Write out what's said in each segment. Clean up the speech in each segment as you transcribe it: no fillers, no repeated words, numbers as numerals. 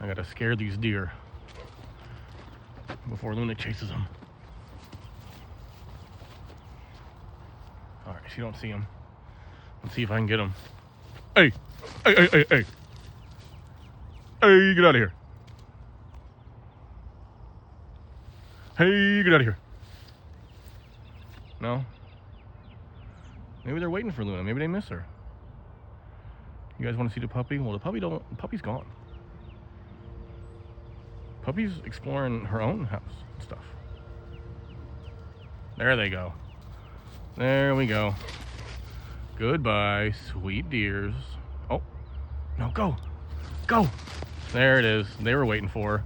I gotta scare these deer before Luna chases them. All right, she don't see him. Let's see if I can get him. Hey, hey, hey, hey, hey. Hey, get out of here. Hey, get out of here. No? Maybe they're waiting for Luna. Maybe they miss her. You guys want to see the puppy? Well, the puppy's gone. Puppy's exploring her own house and stuff. There they go. There we go. Goodbye, sweet dears. Oh, no, go. Go. There it is. They were waiting for her.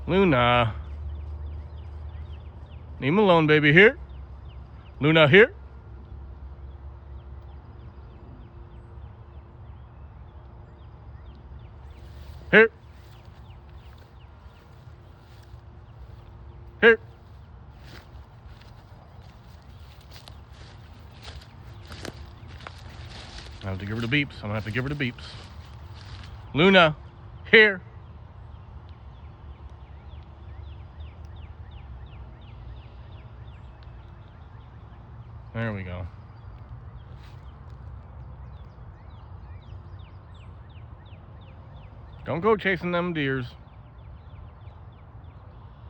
Luna. Leave him alone, baby. Here. Luna, here. Here. Here. I have to give her the beeps. I'm gonna have to give her the beeps. Luna, here. There we go. Don't go chasing them deers.